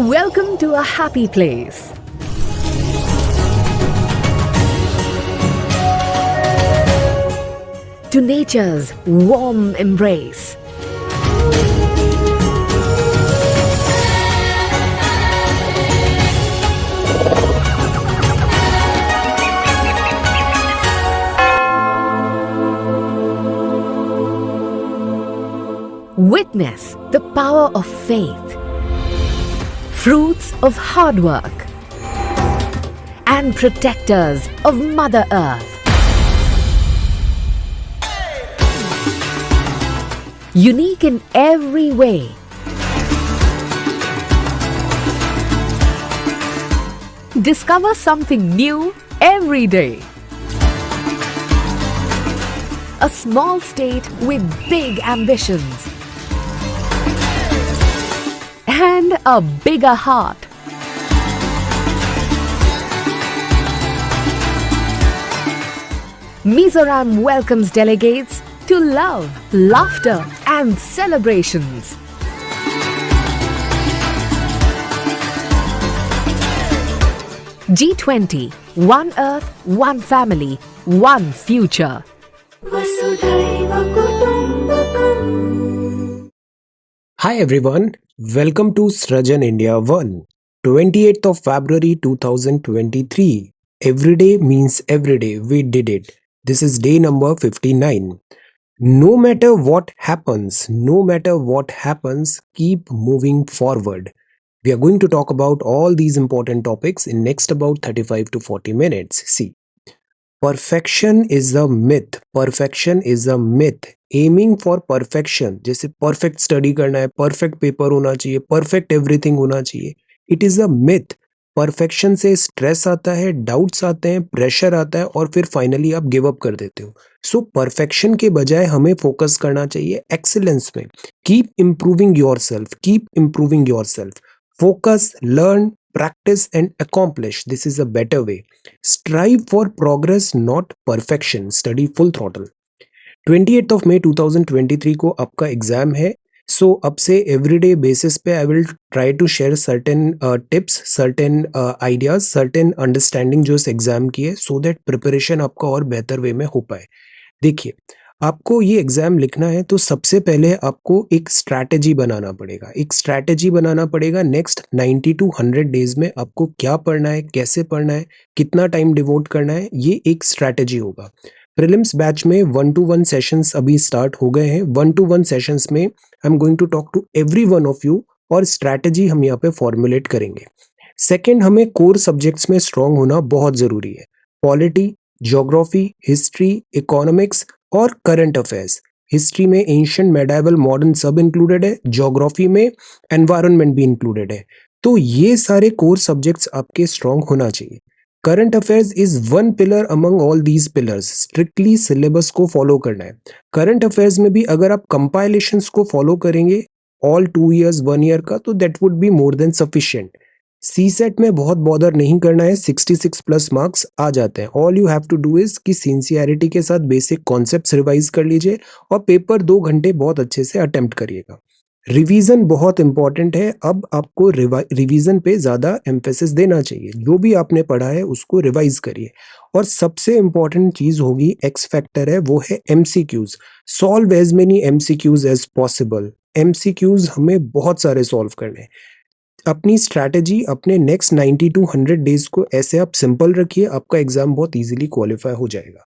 Welcome to a happy place. To nature's warm embrace. Witness the power of faith, fruits of hard work, and protectors of Mother Earth. Unique in every way, discover something new every day. A small state with big ambitions and a bigger heart. Mizoram welcomes delegates to love, laughter, and celebrations. G20, one Earth, one family, one future. Hi everyone, welcome to Srajan India 1, 28th of February 2023. Every day means every day, we did it. This is day number 59. No matter what happens, keep moving forward. We are going to talk about all these important topics in next about 35 to 40 minutes. See, perfection is a myth. Aiming for perfection, जैसे perfect study करना है, perfect paper होना चाहिए, perfect everything होना चाहिए. It is a myth. Perfection से stress आता है, डाउट्स आते हैं, प्रेशर आता है और फिर फाइनली आप गिव अप कर देते हो. सो परफेक्शन के बजाय हमें फोकस करना चाहिए एक्सीलेंस में. Keep improving yourself. Focus, learn, practice and accomplish. This is a better way. Strive for progress, not perfection. Study full throttle. 28th of May 2023 को आपका एग्जाम है. सो अब से एवरीडे बेसिस पे I will try to share certain tips, certain ideas, certain understanding जो इस exam की है, सो दैट प्रिपरेशन आपका और बेहतर वे में हो पाए. देखिए, आपको ये एग्जाम लिखना है तो सबसे पहले आपको एक स्ट्रैटेजी बनाना पड़ेगा. नेक्स्ट 90 टू 100 डेज में आपको क्या पढ़ना है, कैसे पढ़ना है, कितना टाइम डिवोट करना है, ये एक स्ट्रैटेजी होगा. प्रीलिम्स बैच में 1-to-1 सेशंस अभी स्टार्ट हो गए हैं. 1-to-1 सेशंस में I am going to talk to every one of you और स्ट्रैटेजी हम यहाँ पे फॉर्मुलेट करेंगे. सेकेंड, हमें कोर सब्जेक्ट्स में स्ट्रांग होना बहुत जरूरी है. पॉलिटी, ज्योग्राफी, हिस्ट्री, इकोनॉमिक्स और करंट अफेयर्स. हिस्ट्री में एंशिएंट, मेडाइवल, मॉडर्न सब इंक्लूडेड है. ज्योग्राफी में एनवायरनमेंट भी इंक्लूडेड है. तो ये सारे कोर सब्जेक्ट्स आपके स्ट्रांग होना चाहिए. Current affairs is one pillar among all these pillars. Strictly syllabus को फॉलो करना है. करंट अफेयर्स में भी अगर आप कंपाइलेशंस को फॉलो करेंगे ऑल 2 years 1 year का, तो that would be more than sufficient. CSAT में बहुत बॉदर नहीं करना है, 66 प्लस मार्क्स आ जाते हैं. All you have to do is कि सिंसियरिटी के साथ बेसिक कॉन्सेप्ट्स रिवाइज कर लीजिए और पेपर 2 घंटे बहुत अच्छे से अटेम्प्ट करिएगा. रिवीजन बहुत इंपॉर्टेंट है. अब आपको रिवीजन पे ज्यादा एम्फेसिस देना चाहिए. जो भी आपने पढ़ा है उसको रिवाइज करिए. और सबसे इंपॉर्टेंट चीज होगी, एक्स फैक्टर है, वो है MCQs. Solve as many MCQs as possible. MCQs हमें बहुत सारे सॉल्व करने हैं. अपनी स्ट्रैटेजी अपने नेक्स्ट 90 टू 100 डेज को ऐसे आप सिंपल रखिए, आपका एग्जाम बहुत इजीली क्वालिफाई हो जाएगा.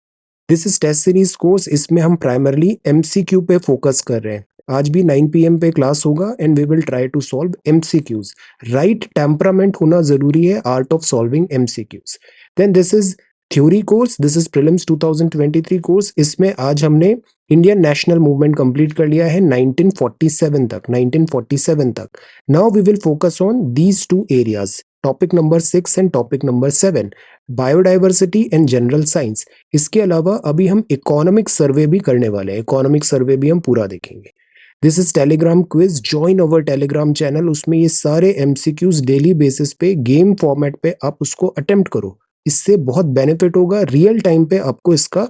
This is test series course. इसमें हम प्राइमरली एमसीक्यू पे फोकस कर रहे हैं. आज भी 9 PM पे क्लास होगा and we will try to solve MCQs. Right temperament होना जरूरी है, art of solving MCQs. Then this is theory course. This is prelims 2023 course. इसमें आज हमने इंडियन नेशनल मूवमेंट कंप्लीट कर लिया है 1947 तक. Now we will focus on these 2 areas, topic number 6 and topic number 7, biodiversity and general science. इसके अलावा अभी हम इकोनॉमिक सर्वे भी करने वाले हैं. इकोनॉमिक सर्वे भी हम पूरा देखेंगे. This is Telegram quiz. Join our Telegram channel. उसमें ये सारे एमसीक्यूज डेली बेसिस पे गेम फॉर्मेट पे आप उसको अटेम्प्ट करो. इससे बहुत बेनिफिट होगा. रियल टाइम पे आपको इसका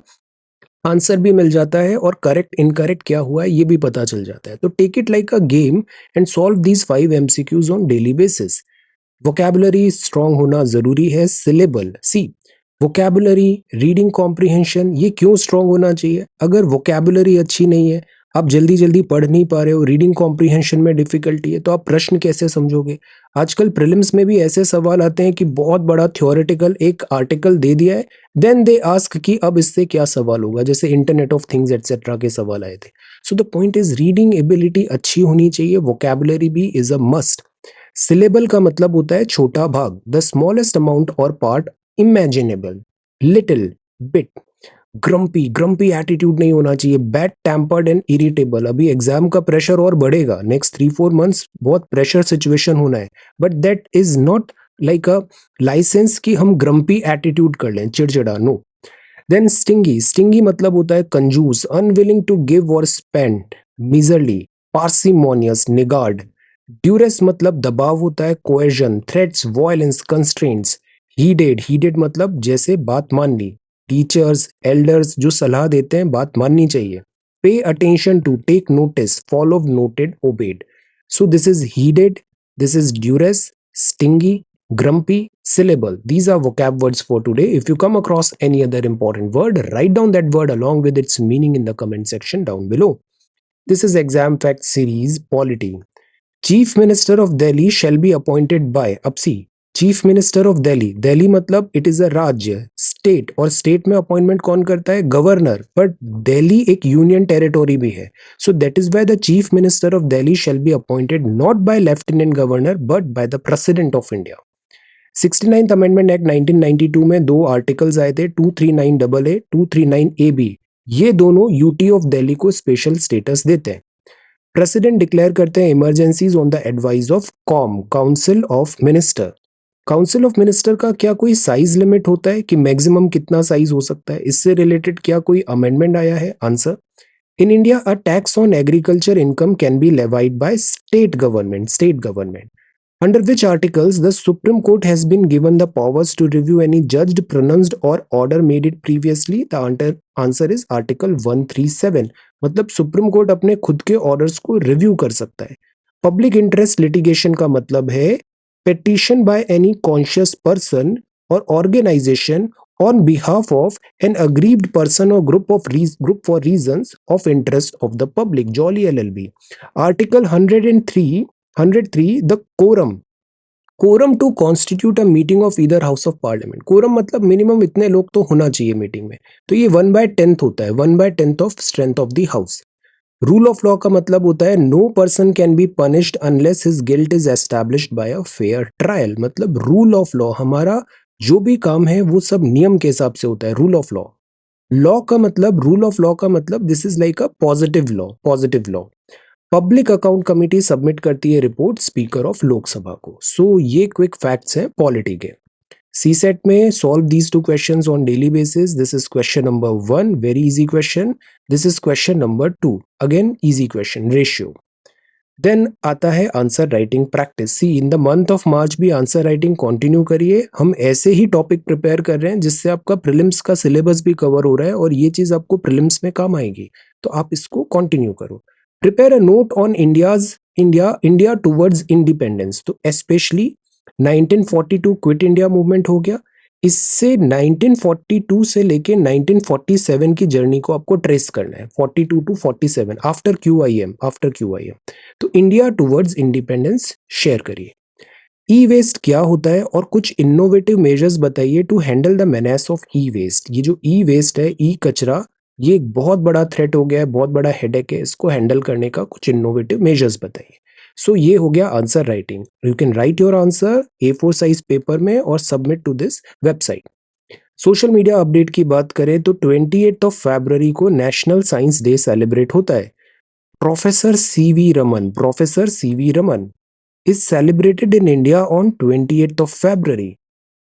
आंसर भी मिल जाता है और करेक्ट इनकरेक्ट क्या हुआ है ये भी पता चल जाता है. तो take it like a game and solve these 5 MCQs on daily basis. Vocabulary strong होना जरूरी है। Syllable, see vocabulary, reading comprehension, ये क्यों स्ट्रांग होना चाहिए? अगर वोकैबुलरी अच्छी नहीं है, आप जल्दी जल्दी पढ़ नहीं पा रहे हो, रीडिंग कॉम्प्रिहेंशन में डिफिकल्टी है, तो आप प्रश्न कैसे समझोगे? आजकल प्रीलिम्स में भी ऐसे सवाल आते हैं कि बहुत बड़ा थ्योरेटिकल एक आर्टिकल दे दिया है, देन दे आस्क कि अब इससे क्या सवाल होगा, जैसे इंटरनेट ऑफ थिंग्स एटसेट्रा के सवाल आए थे। सो the point is reading ability अच्छी होनी चाहिए, वोकैबुलरी भी इज अ मस्ट। सिलेबल का मतलब होता है छोटा भाग, द स्मॉलेस्ट अमाउंट और part imaginable, little, bit. Grumpy, grumpy attitude नहीं होना चाहिए। बैड टेम्पर्ड एंड इरिटेबल, अभी एग्जाम का प्रेशर और बढ़ेगा, नेक्स्ट 3-4 मंथ्स बहुत प्रेशर सिचुएशन होना है, but that is not like a licence कि हम ग्रम्पी एटीट्यूड कर लें, चिड़चिड़ा, नो। देन स्टिंगी, स्टिंगी मतलब होता है कंजूस, अनविलिंग टू गिव और स्पेंड, मिजरली, पार्सिमोनियस, निगार्ड। ड्यूरेस मतलब दबाव होता है, कोएजन, थ्रेट्स, वायलेंस, कंस्ट्रेंट्स। हीडेड, हीडेड मतलब जैसे बात मान ली, टीचर्स, एल्डर्स जो सलाह देते हैं बात माननी चाहिए। Pay attention to, take notice, follow, noted, obeyed. So this is heeded, this is duress, stingy, grumpy, syllable. These are vocab words for today. If you come across any other important word, write down that word along with its meaning in the comment section down below. This is exam fact series polity. Chief minister of Delhi shall be appointed by, अब see, chief minister of Delhi, Delhi मतलब it is a राज्य, state, और state में appointment कौन करता है? Governor, but Delhi एक union territory भी है, so that is why the chief minister of Delhi shall be appointed not by lieutenant governor but by the president of India. 69th amendment act 1992 में दो आर्टिकल्स आए थे, 239 ए, 239 ए बी, ये दोनों UT of Delhi को special status देते हैं। President declare करते हैं emergencies on the advice of com, council of minister. Council of minister का क्या कोई साइज लिमिट होता है कि मैक्सिमम कितना साइज हो सकता है? इससे रिलेटेड क्या कोई अमेंडमेंट आया है? Answer, in India, a tax on agriculture income can be levied by state government, state government. Under which articles the Supreme Court has been given the powers to review any judged, pronounced or order made it previously? The answer is Article 137. मतलब supreme court अपने खुद के orders को review कर सकता है। Public interest litigation का मतलब है petition by any conscious person or organization on behalf of an aggrieved person or group for reasons of interest of the public. Jolly LLB. Article 103, the quorum. Quorum to constitute a meeting of either house of parliament. Quorum मतलब minimum इतने लोग तो होना चाहिए meeting में, तो ये 1/10 होता है, 1/10 of strength of the house. Rule of law का मतलब होता है no person can be punished unless his guilt is established by a fair trial. मतलब रूल ऑफ लॉ, हमारा जो भी काम है वो सब नियम के हिसाब से होता है, रूल ऑफ लॉ। लॉ का मतलब, रूल ऑफ लॉ का मतलब this is like a positive law, positive law. Public account committee submit करती है रिपोर्ट स्पीकर ऑफ लोकसभा को। सो ये क्विक फैक्ट्स हैं पॉलिटी के। CSET में solve these two questions on daily basis. This is question number 1, very easy question. This is question number 2, again easy question, ratio. देन आता है answer writing practice. See, in the month of March भी answer writing continue करिए। हम ऐसे ही topic prepare कर रहे हैं जिससे आपका प्रीलिम्स का सिलेबस भी कवर हो रहा है और ये चीज आपको प्रीलिम्स में काम आएगी, तो आप इसको कंटिन्यू करो। Prepare a note on India towards independence, तो स्पेशली 1942 क्विट इंडिया मूवमेंट हो गया, इससे 1942 से लेके 1947 की जर्नी को आपको ट्रेस करना है, 42 टू 47 आफ्टर QIM, तो इंडिया टुवर्ड्स इंडिपेंडेंस शेयर करिए। ई वेस्ट क्या होता है और कुछ इनोवेटिव मेजर्स बताइए to handle the menace of e waste. ये जो ई वेस्ट है, ई कचरा, ये एक बहुत बड़ा थ्रेट हो गया है, बहुत बड़ा हेडेक है, इसको हैंडल करने का कुछ इनोवेटिव मेजर्स बताइए। सो ये हो गया answer writing. You can write your answer A4 size paper में और submit to this website. Social media update की बात करें तो 28 फरवरी को नेशनल साइंस डे सेलिब्रेट होता है। Professor C V Raman is celebrated in India on 28th of February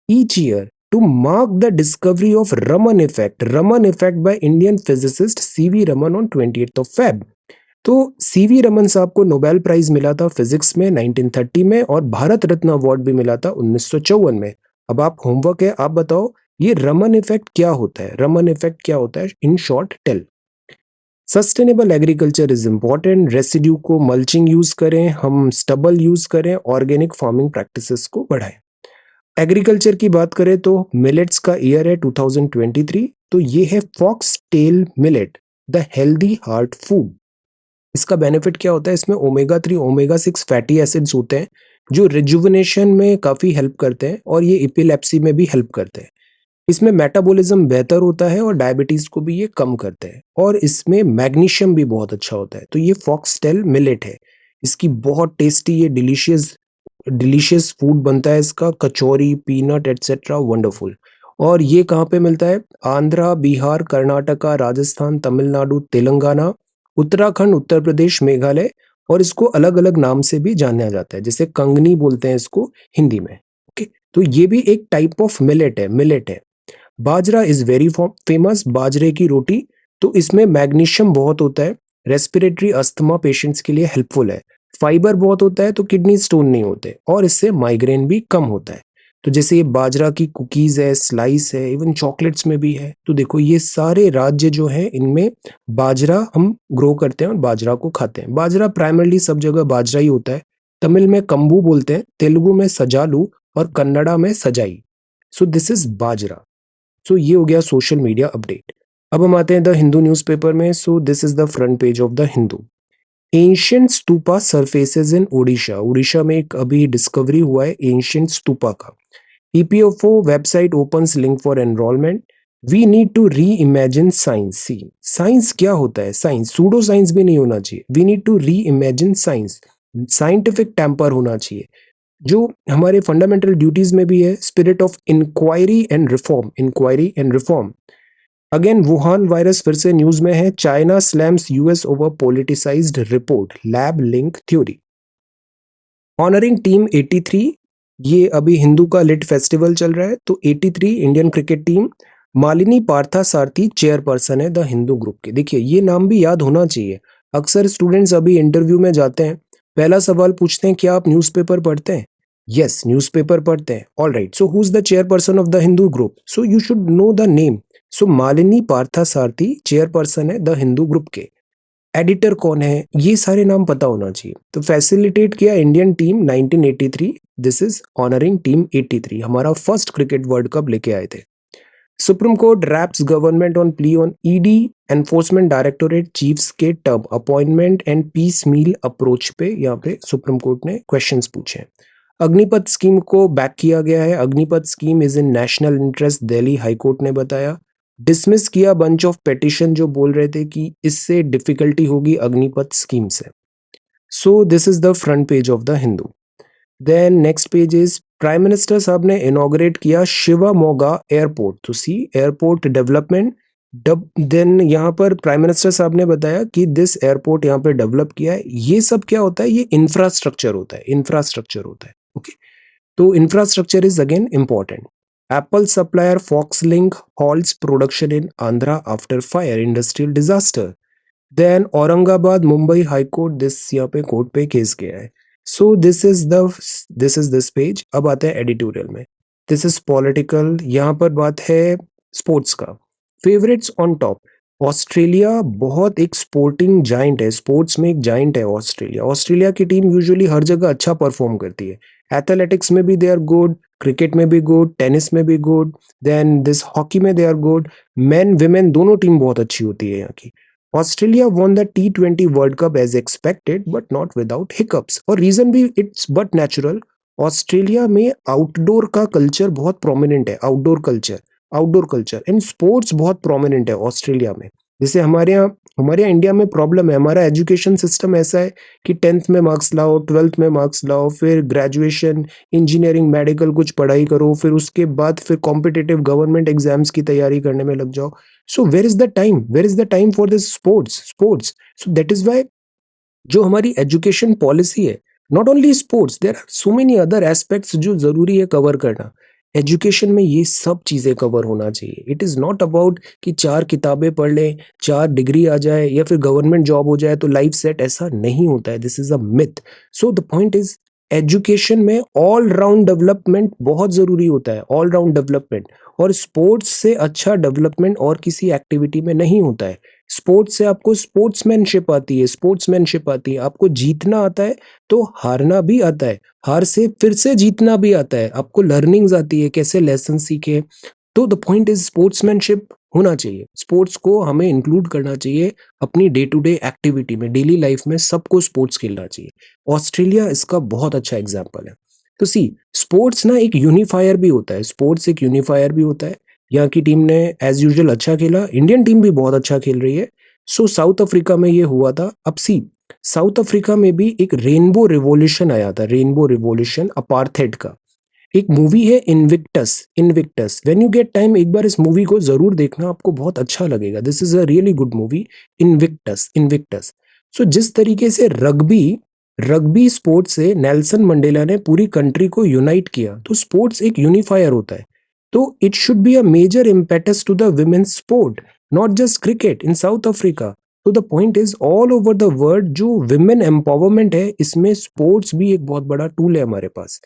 each year to mark the discovery of Raman effect by Indian physicist C.V. Raman on 28th of Feb। तो CV Raman साहब को Nobel prize मिला था physics में 1930 में और Bharat Ratna award भी मिला था 1954 में। अब आप होमवर्क है, आप बताओ ये रमन इफेक्ट क्या होता है, रमन इफेक्ट क्या होता है, in short tail. Sustainable agriculture is important, residue को मल्चिंग यूज करें, हम स्टबल यूज करें, ऑर्गेनिक फार्मिंग प्रैक्टिसेस को बढ़ाएं। एग्रीकल्चर की बात करें तो मिलेट्स का ईयर है 2023, तो ये है foxtail millet, the healthy heart food. इसका बेनिफिट क्या होता है, इसमें ओमेगा 3 ओमेगा 6 फैटी एसिड्स होते हैं जो रिजुविनेशन में काफ़ी हेल्प करते हैं और ये इपिलेप्सी में भी हेल्प करते हैं। इसमें मेटाबॉलिज्म बेहतर होता है और डायबिटीज़ को भी ये कम करते हैं और इसमें मैग्नीशियम भी बहुत अच्छा होता है। तो ये फॉक्सटेल मिलेट है, इसकी बहुत टेस्टी ये डिलीशियस डिलीशियस फूड बनता है इसका, कचौरी, पीनट एटसेट्रा, वंडरफुल। और ये कहाँ पे मिलता है, आंध्रा, बिहार, कर्नाटका, राजस्थान, तमिलनाडु, तेलंगाना, उत्तराखंड, उत्तर प्रदेश, मेघालय, और इसको अलग अलग नाम से भी जाना जाता है, जैसे कंगनी बोलते हैं इसको हिंदी में। ओके, तो ये भी एक टाइप ऑफ मिलेट है। बाजरा इज वेरी फेमस, बाजरे की रोटी, तो इसमें मैग्नीशियम बहुत होता है, रेस्पिरेटरी अस्थमा पेशेंट्स के लिए हेल्पफुल है। फाइबर बहुत होता है तो किडनी स्टोन नहीं होते और इससे माइग्रेन भी कम होता है। तो जैसे ये बाजरा की कुकीज है, स्लाइस है, इवन चॉकलेट्स में भी है। तो देखो ये सारे राज्य जो है इनमें बाजरा हम ग्रो करते हैं और बाजरा को खाते हैं। बाजरा प्राइमरली सब जगह बाजरा ही होता है। तमिल में कंबू बोलते हैं, तेलुगु में सजालू और कन्नड़ा में सजाई। सो दिस इज बाजरा। सो ये हो गया सोशल मीडिया अपडेट। अब हम आते हैं द हिंदू न्यूज़पेपर में। So this is the front page of the Hindu. Ancient stupa surfaces in Odisha. Orissa में एक अभी डिस्कवरी हुआ है एंशियंट स्तूपा का। EPFO website opens link for enrolment. We need to reimagine science. See science क्या होता है, साइंस सूडो साइंस भी नहीं होना चाहिए। We need to reimagine science, scientific temper होना चाहिए जो हमारे फंडामेंटल ड्यूटीज में भी है। Spirit of inquiry and reform. Again Wuhan virus फिर से न्यूज में है। China slams US over politicised report, lab link theory. Honouring team 83, ये अभी हिंदू का लिट फेस्टिवल चल रहा है, तो 83 Indian cricket team, Malini Parthasarathy chairperson है द हिंदू ग्रुप के। देखिए ये नाम भी याद होना चाहिए। अक्सर स्टूडेंट्स अभी इंटरव्यू में जाते हैं, पहला सवाल पूछते हैं क्या आप न्यूज़पेपर पढ़ते हैं। यस, न्यूज़पेपर पढ़ते हैं। All right, so who is the chairperson of the Hindu group, so you should know the name. So Malini Parthasarathy chairperson है द हिंदू ग्रुप के। एडिटर कौन है, ये सारे नाम पता होना चाहिए। तो फैसिलिटेट किया Indian team 1983। This is honouring team 83, हमारा फर्स्ट क्रिकेट वर्ल्ड कप लेके आए थे। Supreme Court raps government on plea on ED enforcement directorate chiefs के term appointment and piecemeal approach पे यहाँ पे सुप्रीम कोर्ट ने क्वेश्चंस पूछे। अग्निपथ स्कीम को बैक किया गया है। Agnipath scheme is in national interest, Delhi high court ने बताया। डिसमिस किया बंच ऑफ पेटिशन जो बोल रहे थे कि इससे डिफिकल्टी होगी अग्निपथ स्कीम से। So this is the front page of the Hindu. Then next page is prime minister साहब ने इनॉग्रेट किया शिवामोगा एयरपोर्ट। तो सी एयरपोर्ट डेवलपमेंट। देन यहाँ पर प्राइम मिनिस्टर साहब ने बताया कि दिस एयरपोर्ट यहाँ पे डेवलप किया है। ये सब क्या होता है, ये इंफ्रास्ट्रक्चर होता है। ओके, तो infrastructure is again important. Apple supplier Foxlink halts production in Andhra after fire industrial disaster. Then Aurangabad Mumbai high court, this यहाँ पे कोर्ट पे केस गया है। So this is this page. अब आते हैं एडिटोरियल में। दिस इज पॉलिटिकल, यहाँ पर बात है स्पोर्ट्स का। Favourites on top. ऑस्ट्रेलिया बहुत एक स्पोर्टिंग जाइंट है, स्पोर्ट्स में एक जाइंट है ऑस्ट्रेलिया। ऑस्ट्रेलिया की टीम यूजुअली हर जगह अच्छा परफॉर्म करती है। एथलेटिक्स में भी दे आर गुड, क्रिकेट में भी गुड, टेनिस में भी गुड, देन दिस हॉकी में they are good. Men women दोनों टीम बहुत अच्छी होती है यहाँ की। Australia won the T20 World Cup as expected, but not without hiccups. और रीजन भी इट्स बट नेचुरल। ऑस्ट्रेलिया में आउटडोर का कल्चर बहुत प्रोमिनेंट है, आउटडोर कल्चर एंड स्पोर्ट्स बहुत प्रोमिनेंट है ऑस्ट्रेलिया में। जैसे हमारे यहाँ इंडिया में प्रॉब्लम है, हमारा एजुकेशन सिस्टम ऐसा है कि 10th में मार्क्स लाओ, 12th में मार्क्स लाओ, फिर ग्रेजुएशन, इंजीनियरिंग, मेडिकल कुछ पढ़ाई करो, फिर उसके बाद फिर कॉम्पिटिटिव गवर्नमेंट एग्जाम्स की तैयारी करने में लग जाओ। So where is the time for this sports? So that is why जो हमारी एजुकेशन पॉलिसी है, not only sports, there are so many other aspects जो जरूरी है कवर करना। एजुकेशन में ये सब चीजें कवर होना चाहिए। इट इज नॉट अबाउट कि 4 किताबें पढ़ लें, 4 डिग्री आ जाए या फिर गवर्नमेंट जॉब हो जाए तो लाइफ सेट, ऐसा नहीं होता है। This is a myth. So the point is education में ऑल राउंड डेवलपमेंट बहुत ज़रूरी होता है, ऑल राउंड डेवलपमेंट, और स्पोर्ट्स से अच्छा डेवलपमेंट और किसी एक्टिविटी में नहीं होता है। स्पोर्ट्स से आपको स्पोर्ट्समैनशिप आती है, स्पोर्ट्समैनशिप आती है, आपको जीतना आता है तो हारना भी आता है, हार से फिर से जीतना भी आता है, आपको लर्निंग्स आती है, कैसे लेसन सीखे। तो द पॉइंट इज स्पोर्ट्समैनशिप होना चाहिए, स्पोर्ट्स को हमें इंक्लूड करना चाहिए अपनी डे टू डे एक्टिविटी में, डेली लाइफ में सबको स्पोर्ट्स खेलना चाहिए। ऑस्ट्रेलिया इसका बहुत अच्छा एग्जाम्पल है। तो सी, स्पोर्ट्स ना एक यूनिफायर भी होता है, स्पोर्ट्स एक यूनिफायर भी होता है। यहाँ की टीम ने एज यूजुअल अच्छा खेला, इंडियन टीम भी बहुत अच्छा खेल रही है। सो साउथ अफ्रीका में ये हुआ था। अब सी, साउथ अफ्रीका में भी एक रेनबो रिवॉल्यूशन आया था, रेनबो रिवॉल्यूशन अपार्थेड का। एक मूवी है Invictus, Invictus, when you get time एक बार इस मूवी को जरूर देखना, आपको बहुत अच्छा लगेगा। This is a really good movie, Invictus, Invictus. So जिस तरीके से रग्बी रग्बी स्पोर्ट्स से नेल्सन मंडेला ने पूरी कंट्री को यूनाइट किया, तो स्पोर्ट्स एक यूनिफायर होता है। तो it should be a major impetus to the women's sport, not just cricket in South Africa. तो the point is all over the world जो विमेन एम्पावरमेंट है, इसमें स्पोर्ट्स भी एक बहुत बड़ा टूल है हमारे पास।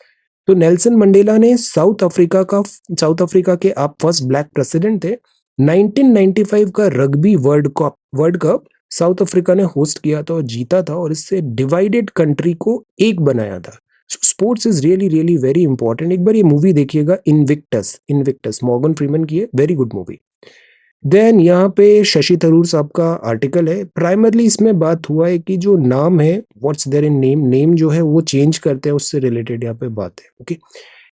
तो नेल्सन मंडेला ने साउथ अफ्रीका के आप फर्स्ट ब्लैक प्रेसिडेंट थे। 1995 का rugby world cup south Africa ने होस्ट किया था और जीता था, और इससे डिवाइडेड कंट्री को एक बनाया था। Sports is really really very important. एक बार ये मूवी देखिएगा, इनविक्टस, इनविक्टस, मॉर्गन फ्रीमैन की है, वेरी गुड मूवी। देन यहाँ पे शशि थरूर साहब का आर्टिकल है। प्राइमरली इसमें बात हुआ है कि जो नाम है, what's there in name, name जो है वो चेंज करते हैं, उससे रिलेटेड यहाँ पे बात है। ओके,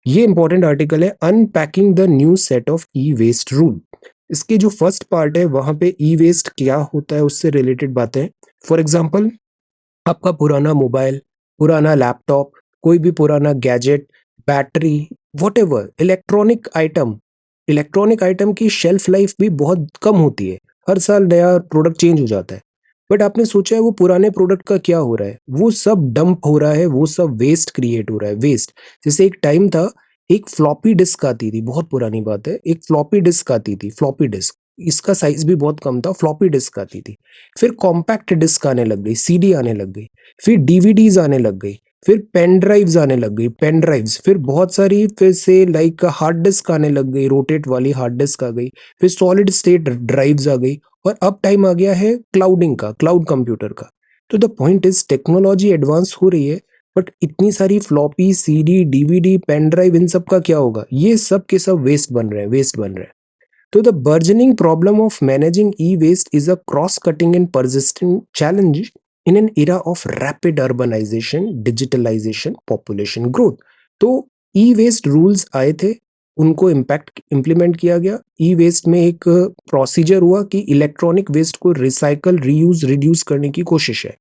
ये इंपॉर्टेंट आर्टिकल है, unpacking the new set of e waste rule. इसकी जो फर्स्ट पार्ट है वहां पे ई वेस्ट क्या होता है उससे रिलेटेड बातें हैं। फॉर एग्जाम्पल, आपका पुराना मोबाइल, पुराना लैपटॉप, कोई भी पुराना gadget, battery, whatever, electronic item की शेल्फ लाइफ भी बहुत कम होती है, हर साल नया प्रोडक्ट चेंज हो जाता है। बट आपने सोचा है वो पुराने प्रोडक्ट का क्या हो रहा है? वो सब डंप हो रहा है, वो सब वेस्ट क्रिएट हो रहा है, वेस्ट। जैसे एक टाइम था, एक फ्लॉपी डिस्क आती थी, बहुत पुरानी बात है, एक फ्लॉपी डिस्क आती थी, फ्लॉपी डिस्क, इसका साइज भी बहुत कम था, फ्लॉपी डिस्क आती थी। फिर कॉम्पैक्ट डिस्क आने लग गई, सीडी आने लग गई, फिर डीवीडीज आने लग गई, फिर पेन ड्राइव्स आने लग गई, पेन ड्राइव्स, फिर बहुत सारी, फिर से लाइक हार्ड डिस्क आने लग गई, रोटेट वाली हार्ड डिस्क आ गई, फिर सॉलिड स्टेट ड्राइव्स आ गई, और अब टाइम आ गया है क्लाउडिंग का, क्लाउड कंप्यूटर का। तो the point is technology advance हो रही है, बट इतनी सारी floppy, CD, DVD, pen drive, इन सब का क्या होगा? ये सब के सब वेस्ट बन रहे हैं, वेस्ट बन रहे हैं। तो the burgeoning problem of managing e-waste is a cross-cutting and persistent challenge in an era of rapid urbanization, digitalization, population growth. तो e-waste rules आए थे, उनको इम्प्लीमेंट किया गया। ई-वेस्ट में एक प्रोसीजर हुआ कि इलेक्ट्रॉनिक वेस्ट को रिसाइकल, रीयूज, रिड्यूस करने की कोशिश है।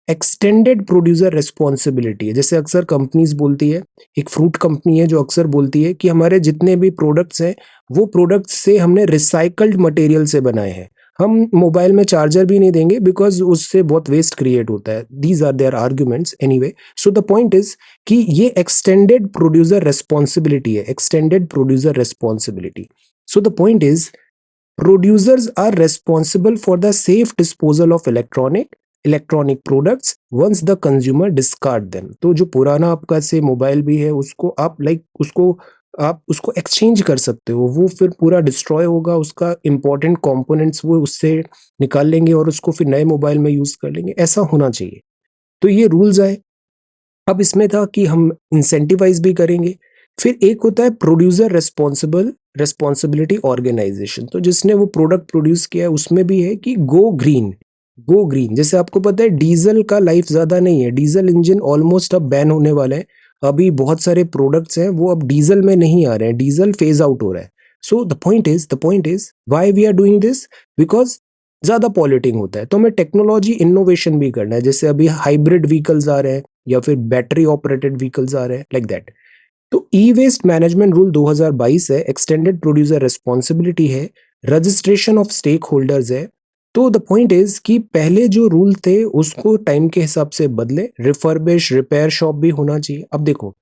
एक्सटेंडेड प्रोड्यूसर रिस्पॉन्सिबिलिटी है, जैसे अक्सर कंपनीज बोलती है, एक फ्रूट कंपनी है जो अक्सर बोलती है कि हमारे जितने भी प्रोडक्ट्स हैं वो प्रोडक्ट्स से हमने रिसाइकल्ड मटेरियल से बनाए हैं, हम मोबाइल में चार्जर भी नहीं देंगे बिकॉज उससे बहुत वेस्ट क्रिएट होता है। These are there arguments anyway. So the point is कि ये एक्सटेंडेड प्रोड्यूसर रिस्पॉन्सिबिलिटी है, extended producer responsibility. So the point is producers are responsible for the safe disposal of electronic products once the consumer discard them। तो जो पुराना आपका से mobile भी है, उसको आप आप उसको एक्सचेंज कर सकते हो, वो फिर पूरा डिस्ट्रॉय होगा, उसका इंपॉर्टेंट कंपोनेंट्स वो उससे निकाल लेंगे और उसको फिर नए मोबाइल में यूज कर लेंगे, ऐसा होना चाहिए। तो ये रूल्स आए। अब इसमें था कि हम इंसेंटिवाइज भी करेंगे। फिर एक होता है प्रोड्यूसर रेस्पॉन्सिबिलिटी ऑर्गेनाइजेशन। तो जिसने वो प्रोडक्ट प्रोड्यूस किया है उसमें भी है कि गो ग्रीन, गो ग्रीन। जैसे आपको पता है डीजल का लाइफ ज्यादा नहीं है, डीजल इंजन ऑलमोस्ट अब बैन होने वाले हैं। अभी बहुत सारे प्रोडक्ट्स हैं वो अब डीजल में नहीं आ रहे हैं, डीजल फेज आउट हो रहा है। So the point is why we are doing this, because ज्यादा पॉल्यूटिंग होता है। तो हमें टेक्नोलॉजी इनोवेशन भी करना है, जैसे अभी हाइब्रिड व्हीकल्स आ रहे हैं या फिर बैटरी ऑपरेटेड व्हीकल्स आ रहे हैं, लाइक दैट। तो ई वेस्ट मैनेजमेंट रूल 2022 है, एक्सटेंडेड प्रोड्यूसर रिस्पॉन्सिबिलिटी है, रजिस्ट्रेशन ऑफ स्टेक होल्डर्स है। तो द पॉइंट इज कि पहले जो रूल थे उसको टाइम के हिसाब से बदले, रिफर्बिश, रिपेयर शॉप भी होना चाहिए। अब देखो,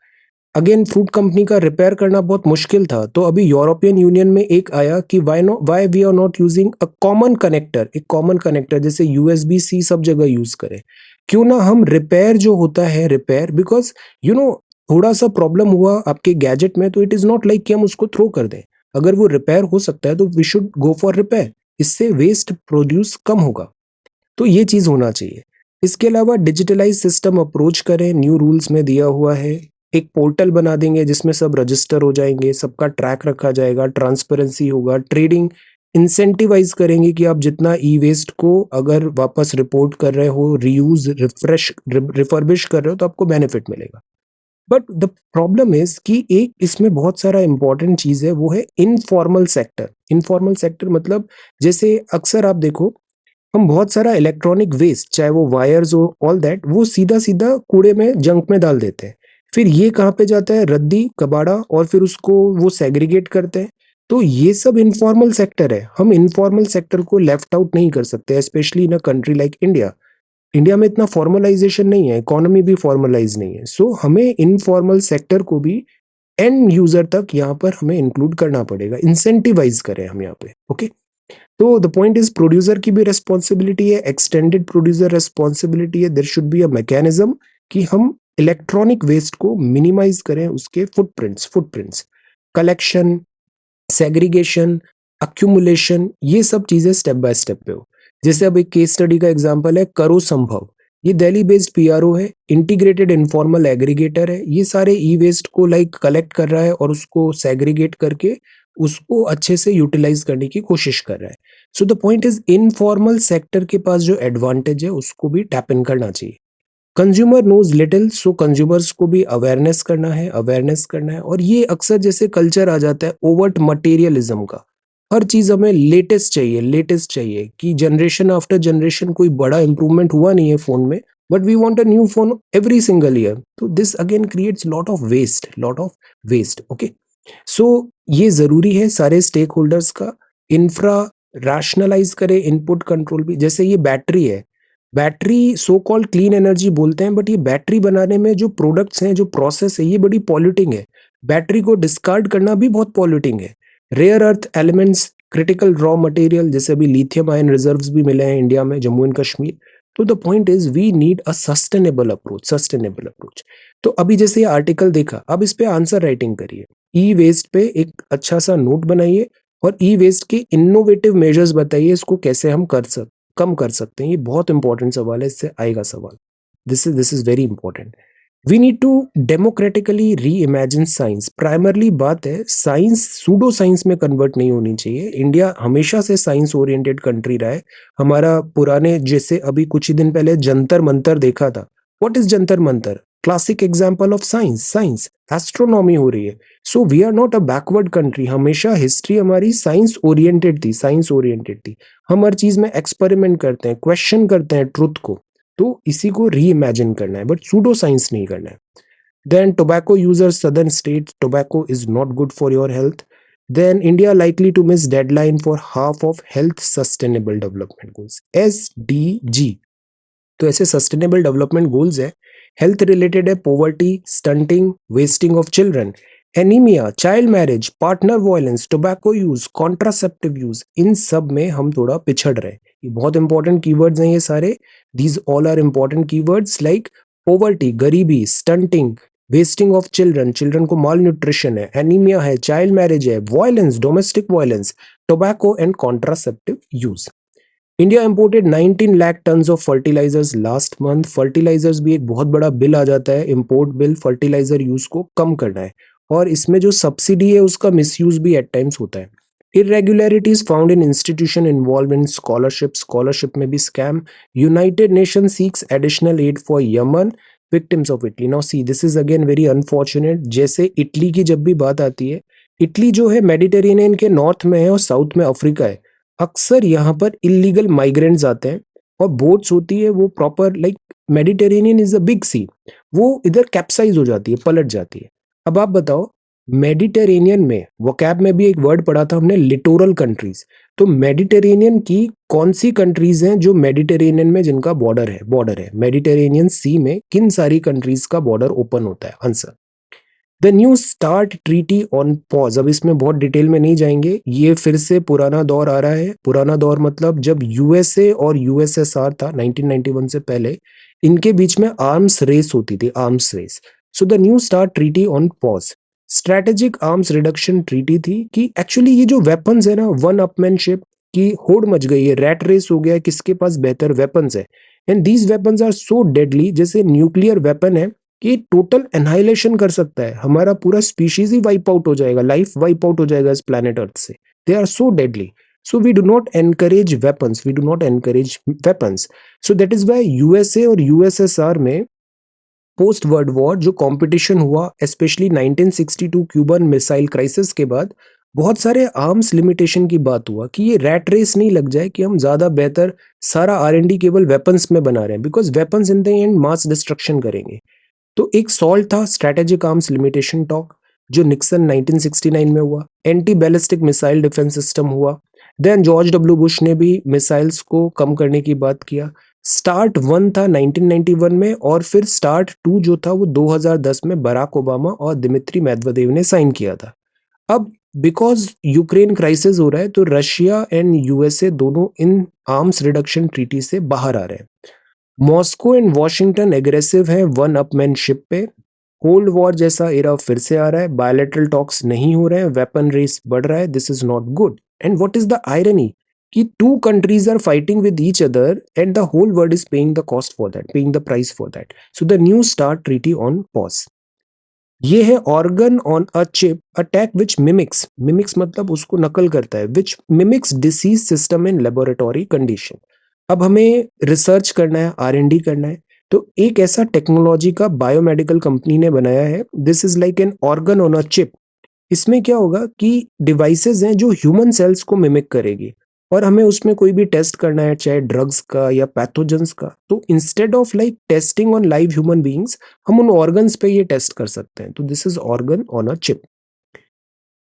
अगेन फ्रूट कंपनी का रिपेयर करना बहुत मुश्किल था, तो अभी यूरोपियन यूनियन में एक आया कि why we are not using a common connector, एक कॉमन कनेक्टर जैसे USB-C सब जगह यूज करें। क्यों ना हम रिपेयर जो होता है रिपेयर, बिकॉज यू नो थोड़ा सा प्रॉब्लम हुआ आपके गैजेट में तो इट इज नॉट लाइक कि हम उसको थ्रो कर दें। अगर वो रिपेयर हो सकता है तो we should go for repair, इससे वेस्ट प्रोड्यूस कम होगा। तो ये चीज होना चाहिए। इसके अलावा डिजिटलाइज सिस्टम अप्रोच करें, न्यू रूल्स में दिया हुआ है। एक पोर्टल बना देंगे जिसमें सब रजिस्टर हो जाएंगे, सबका ट्रैक रखा जाएगा, ट्रांसपेरेंसी होगा, ट्रेडिंग इंसेंटिवाइज करेंगे कि आप जितना ई वेस्ट को अगर वापस रिपोर्ट कर रहे हो, रीयूज रिफ्रेश रिफर्बिश कर रहे हो तो आपको बेनिफिट मिलेगा। बट द प्रॉब्लम इज कि एक इसमें बहुत सारा इंपॉर्टेंट चीज है, वो है इनफॉर्मल सेक्टर। इनफॉर्मल सेक्टर मतलब जैसे अक्सर आप देखो हम बहुत सारा इलेक्ट्रॉनिक वेस्ट, चाहे वो वायर्स हो, ऑल दैट, वो सीधा सीधा कूड़े में जंक में डाल देते हैं। फिर ये कहाँ पे जाता है, रद्दी कबाड़ा, और फिर उसको वो सेग्रीगेट करते हैं। तो ये सब इनफॉर्मल सेक्टर है। हम इनफॉर्मल सेक्टर को लेफ्ट आउट नहीं कर सकते, specially in a country like India. India में इतना फॉर्मलाइजेशन नहीं है, इकोनॉमी भी फॉर्मलाइज नहीं है। सो हमें इनफॉर्मल सेक्टर को भी एंड यूजर तक यहाँ पर हमें इंक्लूड करना पड़ेगा, इंसेंटिवाइज करें हम यहाँ पे। ओके, तो द पॉइंट इज प्रोड्यूसर की भी रिस्पॉन्सिबिलिटी है, एक्सटेंडेड प्रोड्यूसर रिस्पॉन्सिबिलिटी है। There should be a mechanism कि हम इलेक्ट्रॉनिक वेस्ट को मिनिमाइज करें, उसके फुटप्रिंट्स कलेक्शन, सेग्रीगेशन, अक्यूमुलेशन, ये सब चीजें स्टेप बाय स्टेप पे हो। जैसे अब एक केस स्टडी का एग्जांपल है करो संभव। ये दिल्ली बेस्ड पीआरओ है, इंटीग्रेटेड इनफॉर्मल एग्रीगेटर है। ये सारे ई वेस्ट को लाइक कलेक्ट कर रहा है और उसको सेग्रीगेट करके उसको अच्छे से यूटिलाइज करने की कोशिश कर रहा है। So the point is informal sector के पास जो एडवांटेज है उसको भी टैप इन करना चाहिए। Consumer knows little, so consumers को भी अवेयरनेस करना है। और ये अक्सर जैसे कल्चर आ जाता है ओवर्ट मटेरियलिज्म का, हर चीज हमें लेटेस्ट चाहिए कि जनरेशन आफ्टर जनरेशन कोई बड़ा इंप्रूवमेंट हुआ नहीं है फोन में, but we want a new phone every single year. तो this again creates lot of waste. Okay, so ये जरूरी है सारे स्टेक होल्डर्स का। इंफ्रा रैशनलाइज करे, इनपुट कंट्रोल भी। जैसे ये बैटरी है, battery so called clean energy बोलते हैं, बट ये बैटरी बनाने में जो प्रोडक्ट्स हैं, जो प्रोसेस है, ये बड़ी पॉल्यूटिंग है। बैटरी को डिस्कार्ड करना भी बहुत पॉल्यूटिंग है। Rare earth elements, critical raw material, जैसे अभी लिथियम आयन रिजर्व्स भी मिले हैं इंडिया में, जम्मू एंड कश्मीर। तो the point is we need a sustainable approach. तो अभी जैसे ये आर्टिकल देखा, अब इस पे आंसर राइटिंग करिए, ई वेस्ट पे एक अच्छा सा नोट बनाइए और ई वेस्ट के इनोवेटिव मेजर्स बताइए, इसको कैसे हम कम कर सकते हैं। ये बहुत इंपॉर्टेंट सवाल है, इससे आएगा सवाल। This is very important. We need to democratically reimagine science. Primarily बात है, साइंस सूडो साइंस में कन्वर्ट नहीं होनी चाहिए। इंडिया हमेशा से साइंस ओरिएंटेड कंट्री रहा है। हमारा पुराने, जैसे अभी कुछ ही दिन पहले जंतर मंतर देखा था। What is Jantar Mantar? Classic example of science astronomy हो रही है। So we are not a backward country. हमेशा हिस्ट्री हमारी साइंस ओरिएंटेड थी। हम हर चीज में एक्सपेरिमेंट करते हैं, क्वेश्चन करते हैं ट्रुथ को। तो इसी को री इमेजिन करना है, बट सूडो साइंस नहीं करना है। Then tobacco users, southern states, tobacco is not good for your health. Then India likely to miss deadline for half of health sustainable development goals, SDG। तो ऐसे सस्टेनेबल डेवलपमेंट गोल्स है, health related है, poverty, stunting, wasting of children, anaemia, child marriage, partner violence, tobacco use, contraceptive use. इन सब में हम थोड़ा पिछड़ रहे हैं। ये बहुत इंपॉर्टेंट कीवर्ड्स हैं ये सारे। These all are important keywords like poverty, गरीबी, stunting, wasting of children, children को माल न्यूट्रिशन है, एनीमिया है, चाइल्ड मैरिज है, violence, domestic violence, tobacco and contraceptive use. India imported 19 lakh tons of fertilisers last month. Fertilisers भी एक बहुत बड़ा bill आ जाता है, इंपोर्ट बिल। फर्टिलाइजर यूज को कम करना है, और इसमें जो सब्सिडी है उसका मिसयूज भी एट टाइम्स होता है। Irregularities found in institution involve in scholarship में भी scam. United Nation seeks additional aid for Yemen victims of Italy. Now see, this is again very unfortunate. जैसे इटली की जब भी बात आती है, इटली जो है मेडिटेरेनियन के नॉर्थ में है और साउथ में अफ्रीका है। अक्सर यहाँ पर इलीगल माइग्रेंट्स आते हैं, और बोट्स होती है वो proper like Mediterranean is a big sea, वो इधर कैप्साइज हो जाती है, पलट जाती है। अब आप बताओ, मेडिटेरेनियन में वोकैब में भी एक वर्ड पढ़ा था हमने, लिटोरल कंट्रीज। तो मेडिटेरेनियन की कौन सी कंट्रीज हैं जो मेडिटेरेनियन में जिनका बॉर्डर है मेडिटेरेनियन सी में किन सारी कंट्रीज का बॉर्डर ओपन होता है? Answer, the new start treaty on pause. अब इसमें बहुत डिटेल में नहीं जाएंगे, ये फिर से पुराना दौर आ रहा है। पुराना दौर मतलब जब यूएसए और यूएसएसआर था 1991 से पहले, इनके बीच में आर्म्स रेस होती थी, arms race. So the new start treaty on pause strategic arms reduction treaty थी कि एक्चुअली ये जो वेपन्स है ना, वन अपमैनशिप की होड़ मच गई है, रैट रेस हो गया है किसके पास बेहतर वेपन्स है। And these weapons are so deadly, जैसे न्यूक्लियर वेपन है कि टोटल एनहाइलेशन कर सकता है, हमारा पूरा स्पीशीज ही वाइप आउट हो जाएगा, लाइफ वाइप आउट हो जाएगा इस प्लैनेट अर्थ से। They are so deadly. So we do not encourage weapons. We do not encourage weapons. So that is why USA और USSR में पोस्ट वर्ल्ड वॉर जो competition हुआ, स्पेशली 1962 क्यूबन मिसाइल क्राइसिस के बाद, बहुत सारे arms limitation की बात हुआ कि ये रैट रेस नहीं लग जाए कि हम ज्यादा बेहतर सारा R&D केवल वेपन्स में बना रहे हैं, because weapons in the and mass destruction करेंगे। तो एक सॉल्ट था, स्ट्रेटेजिक आर्म्स लिमिटेशन टॉक, जो निक्सन 1969 में हुआ। Anti ballistic missile defence system हुआ। देन जॉर्ज डब्ल्यू बुश ने भी मिसाइल्स को कम करने की बात किया। स्टार्ट 1 था 1991 में, और फिर स्टार्ट 2 जो था वो 2010 में बराक ओबामा और दिमित्री मेदवेदेव ने साइन किया था। अब बिकॉज यूक्रेन क्राइसिस हो रहा है, तो रशिया एंड यूएसए दोनों इन आर्म्स रिडक्शन ट्रीटी से बाहर आ रहे हैं। मॉस्को एंड वॉशिंगटन एग्रेसिव है वन अपमैनशिप पे। कोल्ड वॉर जैसा एरा फिर से आ रहा है, बायलैटरल टॉक्स नहीं हो रहे हैं, वेपन रेस बढ़ रहा है। This is not good. And what is the irony कि two countries are fighting with each other and the whole world is paying the cost for that, paying the price for that. So the new start treaty on pause, ये है organ on a chip attack which mimics, mimics मतलब उसको नकल करता है, which mimics disease system in laboratory condition. अब हमें research करना है, R&D करना है, तो एक ऐसा टेक्नोलॉजी का बायोमेडिकल कंपनी ने बनाया है। This is like an organ on a chip. इसमें क्या होगा कि डिवाइसेस हैं जो ह्यूमन सेल्स को मिमिक करेगी, और हमें उसमें कोई भी टेस्ट करना है, चाहे ड्रग्स का या पैथोजेंस का, तो instead of like testing on live human beings, हम उन ऑर्गन्स पे ये टेस्ट कर सकते हैं। तो this is organ on a chip.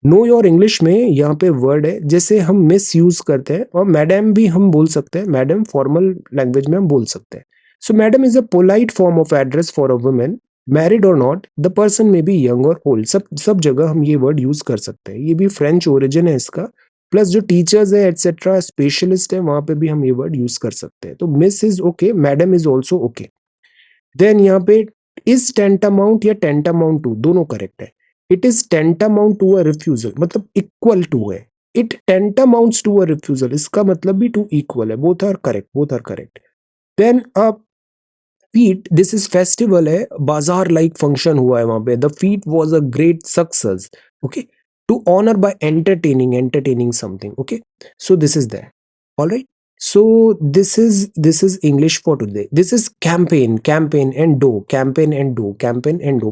Know your English में यहाँ पे वर्ड है, जैसे हम मिस यूज करते हैं, और मैडम भी हम बोल सकते हैं, मैडम फॉर्मल लैंग्वेज में हम बोल सकते हैं। सो madam is a polite form of address for a women, married और नॉट, द पर्सन में बी यंग और ओल्ड, सब जगह हम ये वर्ड यूज कर सकते हैं। ये भी फ्रेंच ओरिजिन है इसका, प्लस जो टीचर्स है एटसेट्रा, स्पेशलिस्ट है, वहां पे भी हम ये वर्ड यूज कर सकते हैं। तो miss is okay, madam is also okay. Then यहाँ पे इज टेंटामाउंट या टेंटामाउंट टू, दोनों करेक्ट है। It is tantamount to a refusal, मतलब इक्वल टू है। It tantamounts to a refusal, इसका मतलब भी टू इक्वल है। Both are correct, both are correct. Then feat, this is festival है, बाजार लाइक फंक्शन हुआ है वहां पे। The feat was a great success, okay, to honour by entertaining something, okay. So this is that, alright. So this is English for today. This is campaign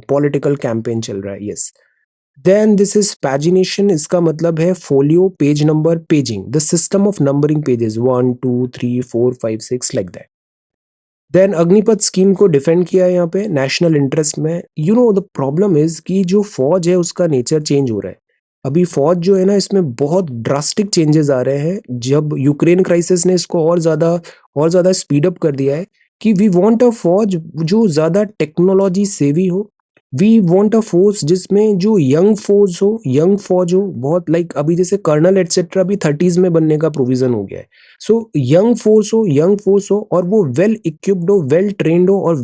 political campaign चल रहा है, yes. Then this is pagination, इसका मतलब है folio, page number, paging, the system of numbering pages 1 2 3 4 5 6 like that. Then Agnipath scheme को defend किया है यहाँ पे नेशनल इंटरेस्ट में। You know the problem is कि जो फौज है उसका नेचर चेंज हो रहा है। अभी फौज जो है ना, इसमें बहुत ड्रास्टिक चेंजेस आ रहे हैं। जब यूक्रेन क्राइसिस ने इसको और ज्यादा स्पीड अप कर दिया है कि वी वांट अ फौज जो ज्यादा टेक्नोलॉजी सेवी हो। वी वांट अ फोर्स जिसमें जो यंग फौज हो बहुत, लाइक अभी जैसे कर्नल एटसेट्रा भी 30s में बनने का प्रोविजन हो गया है। सो यंग फोर्स हो और वो वेल इक्विप्ड हो, वेल ट्रेन्ड हो, और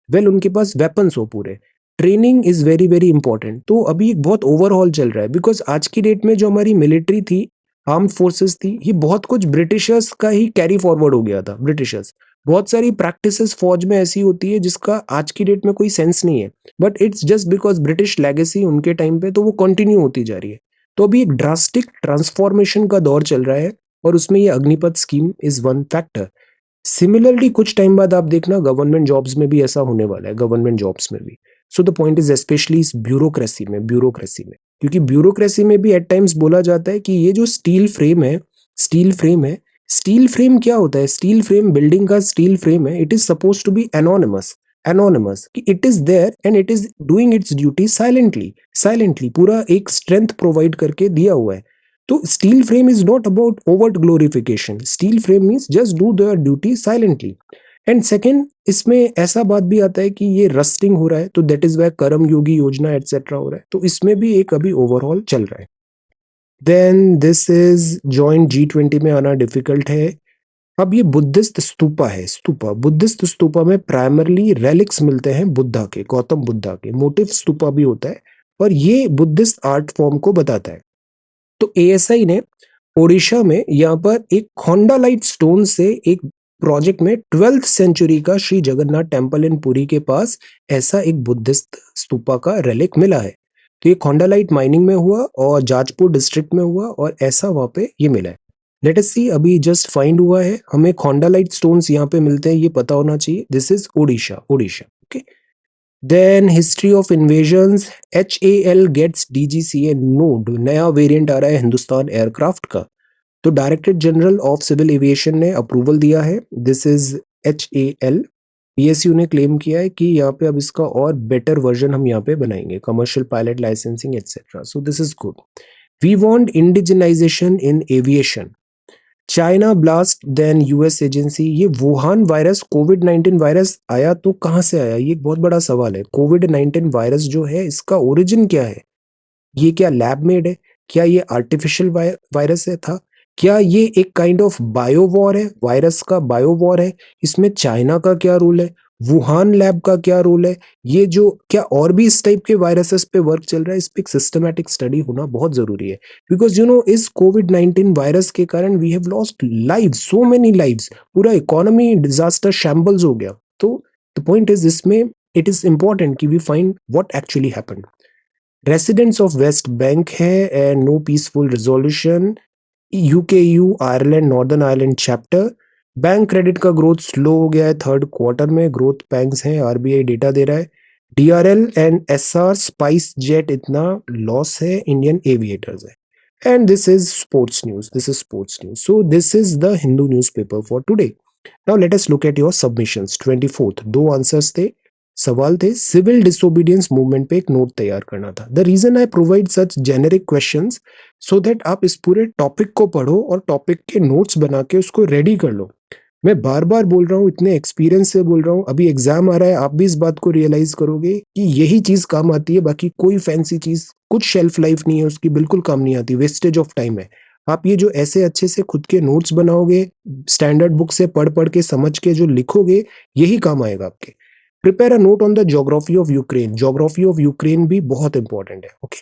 वेल उनके पास वेपन्स हो पूरे। Training is very very important. तो अभी एक बहुत ओवरऑल चल रहा है, बिकॉज आज की डेट में जो हमारी मिलिट्री थी, आर्म्ड फोर्सेस थी, ये बहुत कुछ ब्रिटिशर्स का ही कैरी फॉरवर्ड हो गया था। ब्रिटिशर्स बहुत सारी प्रैक्टिसेस फौज में ऐसी होती है जिसका आज की डेट में कोई सेंस नहीं है, but it's just because British legacy उनके टाइम पे, तो वो कंटिन्यू होती जा रही है। तो अभी एक ड्रास्टिक ट्रांसफॉर्मेशन का दौर चल रहा है, और उसमें ये Agnipath scheme is one factor. Similarly कुछ टाइम बाद आप देखना गवर्नमेंट जॉब्स में भी ऐसा होने वाला है, गवर्नमेंट जॉब्स में भी। सो द पॉइंट इज स्पेशली इस ब्यूरोक्रेसी में, क्योंकि ब्यूरोक्रेसी में भी एट टाइम्स बोला जाता है कि ये जो स्टील फ्रेम क्या होता है? स्टील फ्रेम, बिल्डिंग का स्टील फ्रेम है, it is suppose to be anonymous कि it is there and it is doing its duty silently पूरा एक स्ट्रेंथ प्रोवाइड करके दिया हुआ है। तो steel frame is not about overt glorification, steel frame means just do their duty silently. And second, इसमें ऐसा बात भी आता है कि ये रस्टिंग हो रहा है, तो दैट इज वाई कर्म योगी योजना एटसेट्रा हो रहा है। तो इसमें भी एक अभी ओवरऑल चल रहा है। Then this is joint G20 में आना डिफिकल्ट है। अब ये बुद्धिस्ट स्तूपा है, स्तूपा बुद्धिस्ट स्तूपा में प्राइमरली रेलिक्स मिलते हैं बुद्धा के, गौतम बुद्धा के। मोटिव स्तूपा भी होता है और ये बुद्धिस्ट आर्ट फॉर्म को बताता है। तो एएसआई ने ओडिशा में यहाँ पर एक खोंडालाइट स्टोन से एक प्रोजेक्ट में 12th सेंचुरी का श्री जगन्नाथ टेम्पल इन पुरी के पास ऐसा एक बुद्धिस्ट स्तूपा का रेलिक मिला है। तो ये खोंडालाइट माइनिंग में हुआ और जाजपुर डिस्ट्रिक्ट में हुआ और ऐसा वहां पे ये मिला है। लेट अस सी, अभी जस्ट फाइंड हुआ है, हमें खोंडालाइट स्टोन्स यहाँ पे मिलते हैं, ये पता होना चाहिए। This is Odisha, Odisha. Okay, then history of invasions, HAL gets DGCA nod, नया वेरिएंट आ रहा है हिंदुस्तान एयरक्राफ्ट का। तो director general of civil aviation ने अप्रूवल दिया है। This is HAL। PSU ने क्लेम किया है कि यहाँ पे अब इसका और बेटर वर्जन हम यहाँ पे बनाएंगे, commercial pilot licensing etcetera. So this is good. We want indigenisation in aviation, China blast then US agency. ये वुहान वायरस, कोविड-19 वायरस आया तो कहाँ से आया, ये एक बहुत बड़ा सवाल है। कोविड-19 वायरस जो है इसका ओरिजिन क्या है? ये क्या लैब मेड है? क्या ये आर्टिफिशियल वायरस है था? क्या ये एक काइंड ऑफ बायो वॉर है, वायरस का बायो वॉर है? इसमें चाइना का क्या रोल है? वुहान लैब का क्या रोल है? ये जो क्या और भी इस टाइप के वायरसेस पे वर्क चल रहा है, इस पे एक सिस्टमैटिक स्टडी होना बहुत जरूरी है। बिकॉज इस कोविड-19 वायरस के कारण we have lost lives, so many lives, पूरा इकोनॉमी डिजास्टर शैम्बल्स हो गया। तो द पॉइंट इज, इसमें इट इज इंपॉर्टेंट कि we find what actually happened. Residents of West Bank है and no peaceful resolution. UKU Ireland Northern Ireland chapter, bank credit का growth slow हो गया है थर्ड क्वार्टर में, ग्रोथ पैंग्स हैं, RBI data दे रहा है। DRL and SR SpiceJet इतना लॉस है, इंडियन एविएटर्स है। And this is sports news, this is sports news. So this is the Hindu newspaper for today. Now let us look at your submissions. 24th 2 answers थे, सवाल थे civil disobedience movement पे एक note तैयार करना था। The reason I provide such generic questions so that आप इस पूरे टॉपिक को पढ़ो और टॉपिक के नोट्स बना के उसको रेडी कर लो। मैं बार बार बोल रहा हूँ, इतने एक्सपीरियंस से बोल रहा हूँ, अभी एग्जाम आ रहा है, आप भी इस बात को रियलाइज करोगे कि यही चीज काम आती है, बाकी कोई फैंसी चीज, कुछ शेल्फ लाइफ नहीं है उसकी, बिल्कुल काम नहीं आती, वेस्टेज ऑफ टाइम है। आप ये जो ऐसे अच्छे से खुद के नोट्स बनाओगे, स्टैंडर्ड बुक से पढ़ पढ़ के समझ के जो लिखोगे, यही काम आएगा आपके। Prepare a note on the geography of Ukraine, geography of Ukraine भी बहुत इंपॉर्टेंट है। ओके,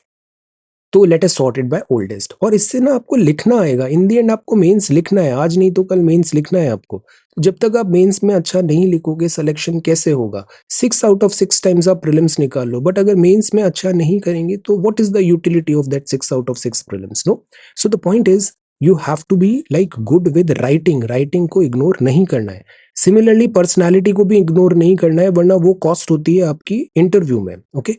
तो let us sort it by oldest. और इससे ना आपको लिखना आएगा, इन दी एंड आपको मेंस लिखना है, आज नहीं तो कल मेंस लिखना है आपको। तो जब तक आप मेंस में अच्छा नहीं लिखोगे, सिलेक्शन कैसे होगा? 6 out of 6 टाइम्स आप प्रीलिम्स निकाल लो, बट अगर मेंस में अच्छा नहीं करेंगे तो what is the utility of that 6 out of 6 prelims? No. So the point is, you have to be like good with writing, writing को इग्नोर नहीं करना है। सिमिलरली पर्सनैलिटी को भी इग्नोर नहीं करना है, वरना वो कॉस्ट होती है आपकी इंटरव्यू में। Okay,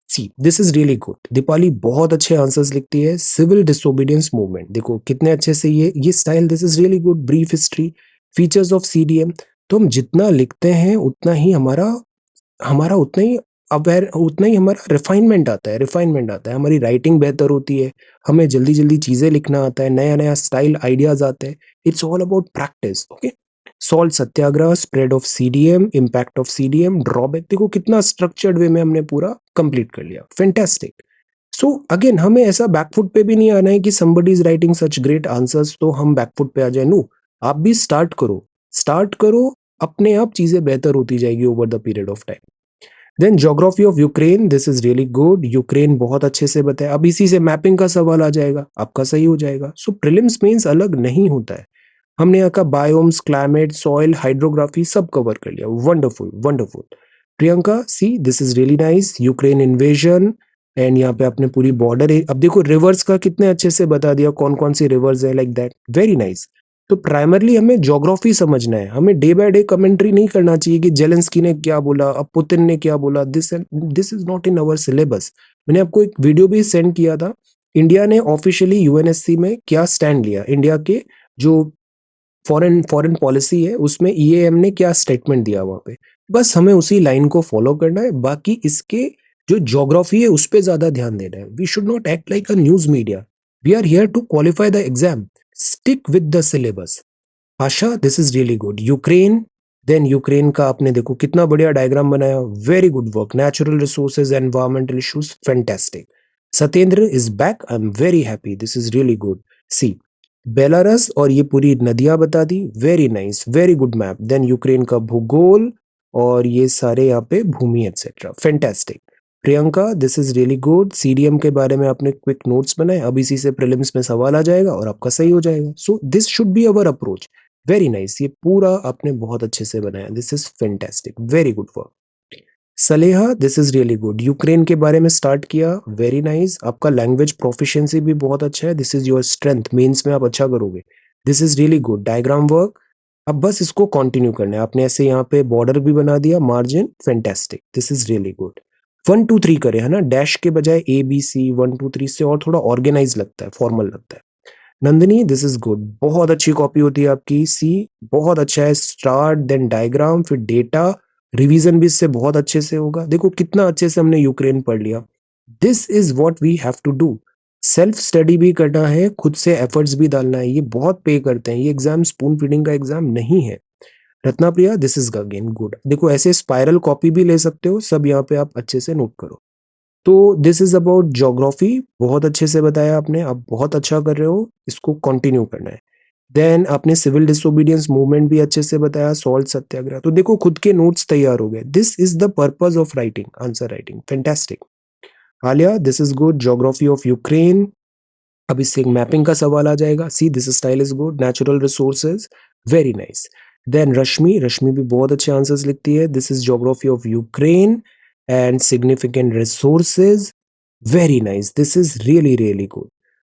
C this is really good. Deepali बहुत अच्छे आंसर्स लिखती है। सिविल डिसोबीडियंस मूवमेंट, देखो कितने अच्छे से ये style, this is really good. Brief history, features of CDM। तो हम जितना लिखते हैं उतना ही हमारा हमारा उतना ही अवेयर, उतना ही हमारा रिफाइनमेंट आता है, रिफाइनमेंट आता है, हमारी राइटिंग बेहतर होती है, हमें जल्दी जल्दी चीजें लिखना आता है, नया नया स्टाइल आइडियाज आते हैं। It's all about practice. Okay, salt Satyagraha, spread of CDM, impact of CDM, drawback, देखो कितना स्ट्रक्चर्ड वे में हमने पूरा कंप्लीट कर लिया। फैंटास्टिक। सो अगेन, हमें ऐसा बैकफुट पे भी नहीं आना है कि somebody is writing such great answers तो हम बैकफुट पे आ जाए। नो, आप भी स्टार्ट करो, स्टार्ट करो, अपने आप चीजें बेहतर होती जाएगी over the period of time. Then geography of Ukraine, this is really good. Ukraine बहुत अच्छे से बताया। अब इसी से मैपिंग का सवाल आ जाएगा, आपका सही हो जाएगा। सो प्रीलिम्स मेंस अलग नहीं होता है। हमने यहाँ का बायोम्स, क्लाइमेट, सॉइल, हाइड्रोग्राफी सब कवर कर लिया। Wonderful, wonderful. Priyanka, C this is really nice. Ukraine invasion, and यहाँ पे आपने पूरी बॉर्डर, अब देखो रिवर्स का कितने अच्छे से बता दिया, कौन कौन सी रिवर्स है, लाइक दैट, वेरी नाइस। तो प्राइमरली हमें ज्योग्राफी समझना है, हमें डे बाय डे कमेंट्री नहीं करना चाहिए कि जेलेंस्की ने क्या बोला, अब पुतिन ने क्या बोला। This is not in our syllabus. मैंने आपको एक वीडियो भी सेंड किया था, इंडिया ने ऑफिशियली UNSC में क्या स्टैंड लिया, इंडिया के जो फॉरेन पॉलिसी है उसमें EAM ने क्या स्टेटमेंट दिया वहां पे। बस हमें उसी लाइन को फॉलो करना है, बाकी इसके जो ज्योग्राफी है उस पर ज्यादा ध्यान देना है। We should not act like a news media, we are here to qualify the exam, stick with the syllabus. Asha, this is really good. Ukraine, then Ukraine का आपने देखो कितना बढ़िया डायग्राम बनाया, very good work. Natural resources, environmental issues, fantastic. Satyendra is back, I am very happy, this is really good. See Belarus और ये पूरी नदियां बता दी, very nice, very good map. Then Ukraine का भूगोल और ये सारे यहाँ पे भूमि etcetera, fantastic. Priyanka, this is really good. CDM के बारे में आपने क्विक नोट्स बनाए, अब इसी से प्रीलिम्स में सवाल आ जाएगा और आपका सही हो जाएगा। So this should be our approach. Very nice, ये पूरा आपने बहुत अच्छे से बनाया, this is fantastic, very good work. Saleha, this is really good. Ukraine के बारे में स्टार्ट किया, वेरी नाइस। आपका लैंग्वेज प्रोफिशिएंसी भी बहुत अच्छा है, this is your strength, mains में आप अच्छा करोगे, this is really good. Diagram work, अब बस इसको कंटिन्यू करना है आपने। ऐसे यहाँ पे बॉर्डर भी बना दिया, margin, fantastic, this is really good. 1 2 3 करे है ना, डैश के बजाय ABC 1 2 3 से और थोड़ा ऑर्गेनाइज लगता है, फॉर्मल लगता है। नंदिनी, दिस इज गुड, बहुत अच्छी कॉपी होती है आपकी। सी, बहुत अच्छा है। स्टार्ट, देन डायग्राम, फिर डेटा, रिवीजन भी इससे बहुत अच्छे से होगा। देखो कितना अच्छे से हमने यूक्रेन पढ़ लिया। This is what we have to do. Self study भी करना है, खुद से एफर्ट्स भी डालना है, ये बहुत पे करते हैं। ये एग्जाम स्पून फीडिंग का एग्जाम नहीं है। रत्ना प्रिया, दिस इज अगेन गुड। देखो ऐसे स्पाइरल कॉपी भी ले सकते हो, सब यहाँ पे आप अच्छे से नोट करो। तो दिस इज अबाउट ज्योग्राफी, बहुत अच्छे से बताया आपने, आप बहुत अच्छा कर रहे हो, इसको कंटिन्यू करना है। देन आपने सिविल डिसोबीडियंस मूवमेंट भी अच्छे से बताया, सॉल्ट सत्याग्रह। तो देखो खुद के नोट्स तैयार हो गए, this is the purpose of writing, answer writing, fantastic. Alia, this is good. Geography of Ukraine, अब इससे एक मैपिंग का सवाल आ जाएगा। See, this style is good. Natural resources, very nice. Then Rashmi, Rashmi भी बहुत अच्छे आंसर्स लिखती है। This is geography of Ukraine and significant resources, very nice, this is really really good.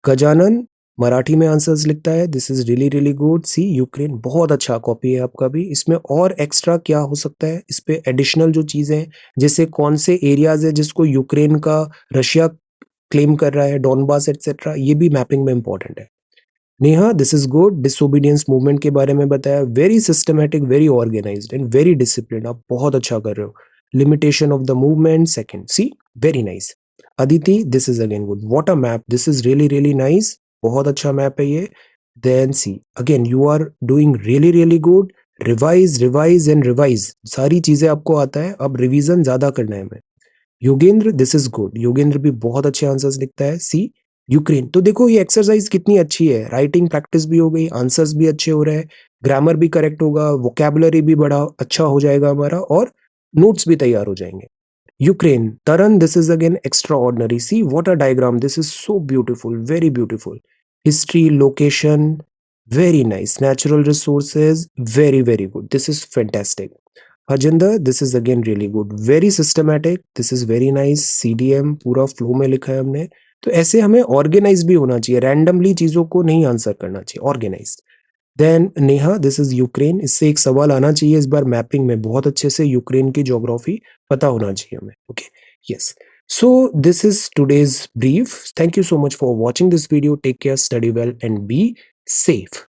Gajanan Marathi में आंसर्स लिखता है, this is really really good. See, Ukraine बहुत अच्छा कॉपी है आपका भी। इसमें और एक्स्ट्रा क्या हो सकता है, इस पे एडिशनल जो चीजें हैं, जैसे कौन से एरियाज है जिसको यूक्रेन का रशिया क्लेम कर रहा है, डॉनबास एटसेट्रा, ये भी मैपिंग में इंपॉर्टेंट है। Neha, this is good. Disobedience movement के बारे में बताया, very systematic, very organised and very discipline, आप बहुत अच्छा कर रहे हो। Limitation of the movement, second. See, very nice. Aditi, this is again good, what a map, this is really really nice, बहुत अच्छा मैप है ये। Then see, again you are doing really really good. Revise revise and revise, सारी चीजें आपको आता है, अब रिवीजन ज्यादा करना है हमें। Yogendra, this is good. Yogendra भी बहुत अच्छे आंसर्स लिखता है। सी, यूक्रेन। तो देखो ये एक्सरसाइज कितनी अच्छी है, राइटिंग प्रैक्टिस भी हो गई, आंसर्स भी अच्छे हो रहे हैं, ग्रामर भी करेक्ट होगा, वोकैबुलरी भी बड़ा अच्छा हो जाएगा हमारा, और नोट्स भी तैयार हो जाएंगे। Ukraine, Taran, this is again extraordinary. See, what a diagram, this is so beautiful, very beautiful. History, location, very nice. Natural resources, very very good, this is fantastic. Harjinder, this is again really good, very systematic, this is very nice। CDM पूरा flow में लिखा है हमने। तो ऐसे हमें organise भी होना चाहिए, रैंडमली चीजों को नहीं आंसर करना चाहिए, organise. Then Neha, this is Ukraine, इससे एक सवाल आना चाहिए इस बार मैपिंग में, बहुत अच्छे से यूक्रेन की ज्योग्राफी पता होना चाहिए हमें। Okay, yes. So this is today's brief. Thank you so much for watching this video. Take care, study well and be safe.